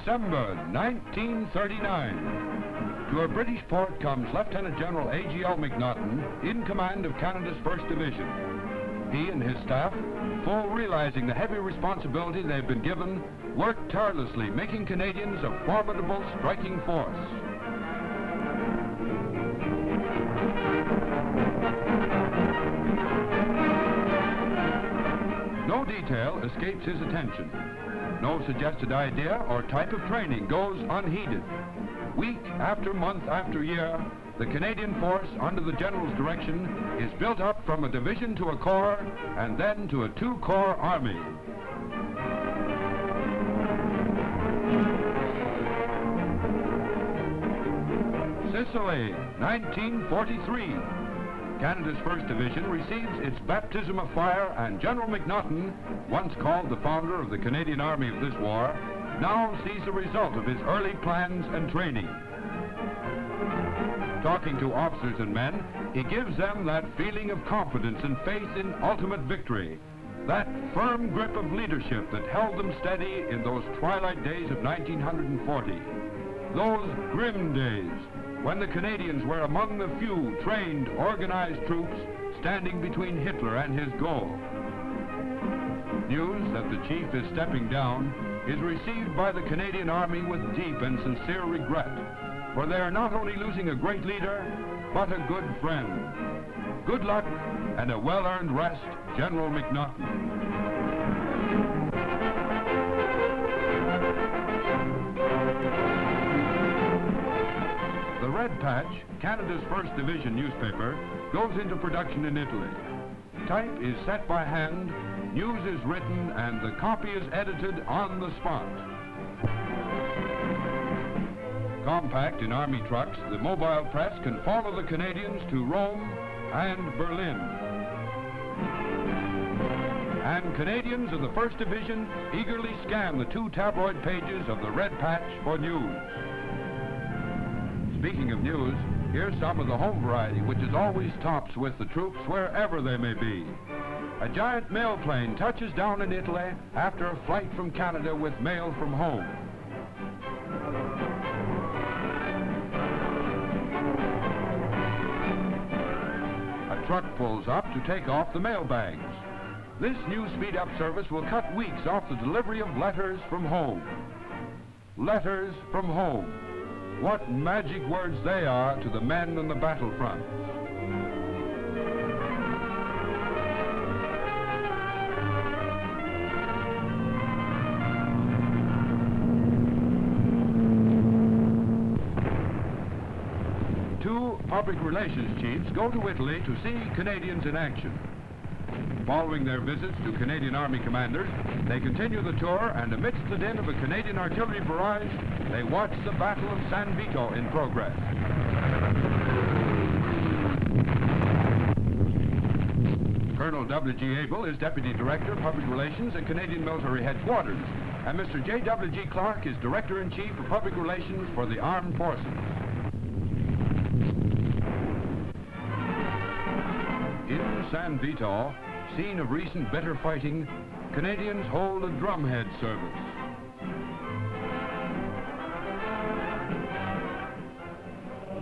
December 1939. To a British port comes Lieutenant General A.G.L. McNaughton, in command of Canada's 1st Division. He and his staff, full realizing the heavy responsibility they've been given, work tirelessly, making Canadians a formidable striking force. No detail escapes his attention. No suggested idea or type of training goes unheeded. Week after month after year, the Canadian force, under the General's direction, is built up from a division to a corps, and then to a two-corps army. Sicily, 1943. Canada's 1st Division receives its baptism of fire, and General McNaughton, once called the founder of the Canadian Army of this war, now sees the result of his early plans and training. Talking to officers and men, he gives them that feeling of confidence and faith in ultimate victory, that firm grip of leadership that held them steady in those twilight days of 1940, those grim days when the Canadians were among the few trained, organized troops standing between Hitler and his goal. News that the chief is stepping down is received by the Canadian Army with deep and sincere regret, for they are not only losing a great leader, but a good friend. Good luck and a well-earned rest, General McNaughton. The Red Patch, Canada's 1st Division newspaper, goes into production in Italy. Type is set by hand, news is written, and the copy is edited on the spot. Compact in Army trucks, the mobile press can follow the Canadians to Rome and Berlin. And Canadians of the 1st Division eagerly scan the 2 tabloid pages of the Red Patch for news. Speaking of news, here's some of the home variety, which is always tops with the troops wherever they may be. A giant mail plane touches down in Italy after a flight from Canada with mail from home. A truck pulls up to take off the mail bags. This new speed-up service will cut weeks off the delivery of letters from home. Letters from home. What magic words they are to the men on the battlefront. Two public relations chiefs go to Italy to see Canadians in action. Following their visits to Canadian Army commanders, they continue the tour, and amidst the din of a Canadian artillery barrage, they watch the Battle of San Vito in progress. Colonel W.G. Abel is Deputy Director, Public Relations at Canadian Military Headquarters, and Mr. J.W.G. Clark is Director-in-Chief of Public Relations for the Armed Forces. In San Vito, scene of recent bitter fighting, Canadians hold a drumhead service.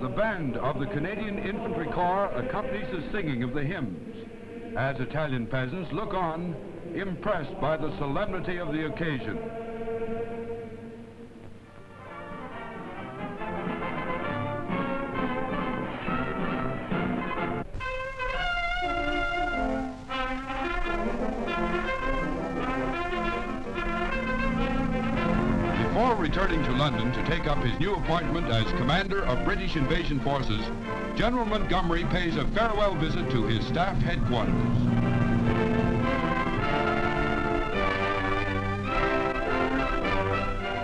The band of the Canadian Infantry Corps accompanies the singing of the hymns, as Italian peasants look on, impressed by the solemnity of the occasion. Before returning to London to take up his new appointment as commander of British invasion forces, General Montgomery pays a farewell visit to his staff headquarters.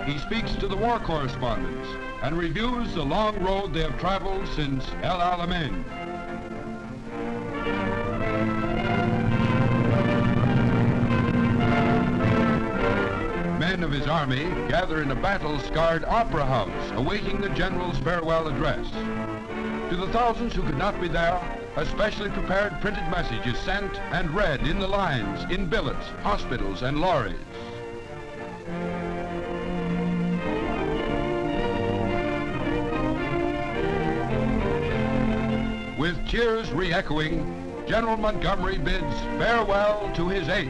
He speaks to the war correspondents and reviews the long road they have traveled since El Alamein. Men of his army gather in a battle-scarred opera house, awaiting the general's farewell address. To the thousands who could not be there, a specially prepared printed message is sent and read in the lines, in billets, hospitals, and lorries. cheers re-echoing, General Montgomery bids farewell to his 8th.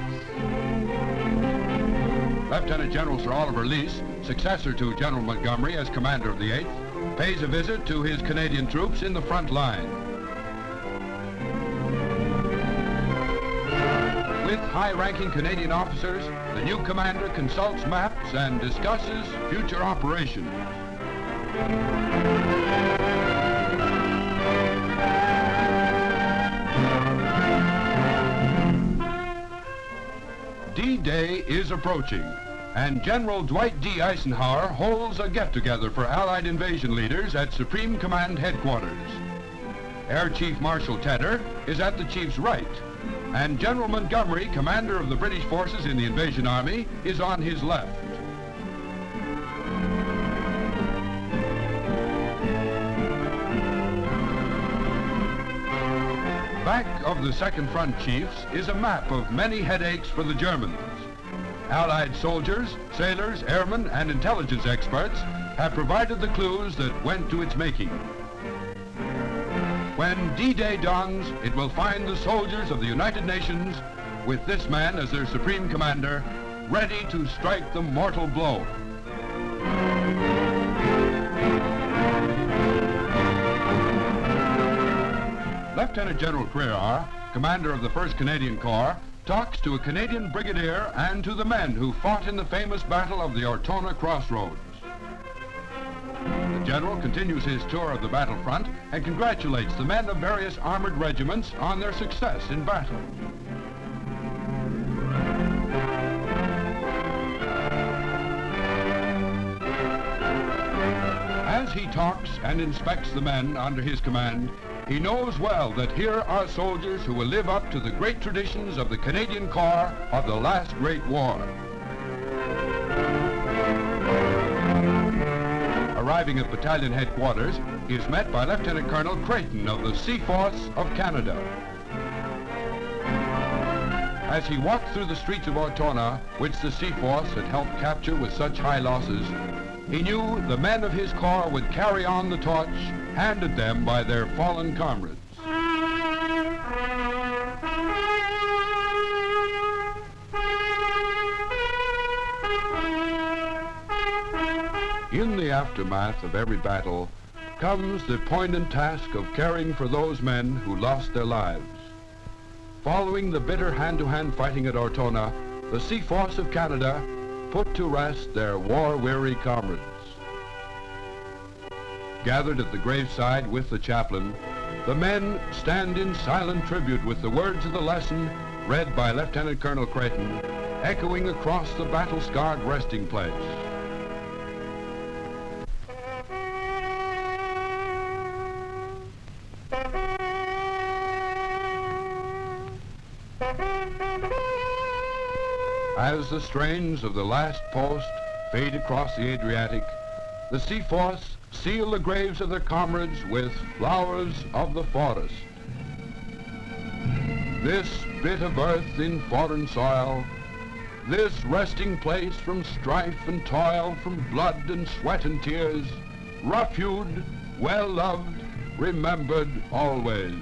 Lieutenant General Sir Oliver Leese, successor to General Montgomery as commander of the 8th, pays a visit to his Canadian troops in the front line. With high-ranking Canadian officers, the new commander consults maps and discusses future operations. D-Day is approaching, and General Dwight D. Eisenhower holds a get-together for Allied invasion leaders at Supreme Command Headquarters. Air Chief Marshal Tedder is at the chief's right, and General Montgomery, commander of the British forces in the invasion army, is on his left. Back of the second front chiefs is a map of many headaches for the Germans. Allied soldiers, sailors, airmen, and intelligence experts have provided the clues that went to its making. When D-Day dawns, it will find the soldiers of the United Nations, with this man as their supreme commander, ready to strike the mortal blow. Lieutenant General Crerar, commander of the 1st Canadian Corps, talks to a Canadian brigadier and to the men who fought in the famous Battle of the Ortona Crossroads. The general continues his tour of the battlefront and congratulates the men of various armored regiments on their success in battle. As he talks and inspects the men under his command, he knows well that here are soldiers who will live up to the great traditions of the Canadian Corps of the last great war. Arriving at battalion headquarters, he is met by Lieutenant Colonel Creighton of the Seaforth of Canada. As he walked through the streets of Ortona, which the Seaforths had helped capture with such high losses, he knew the men of his corps would carry on the torch handed them by their fallen comrades. In the aftermath of every battle comes the poignant task of caring for those men who lost their lives. Following the bitter hand-to-hand fighting at Ortona, the Seaforths of Canada put to rest their war-weary comrades. Gathered at the graveside with the chaplain, the men stand in silent tribute with the words of the lesson read by Lieutenant Colonel Creighton, echoing across the battle-scarred resting place. As the strains of the last post fade across the Adriatic, the Seaforths seal the graves of their comrades with flowers of the forest. This bit of earth in foreign soil, this resting place from strife and toil, from blood and sweat and tears, rough-hewed, well-loved, remembered always.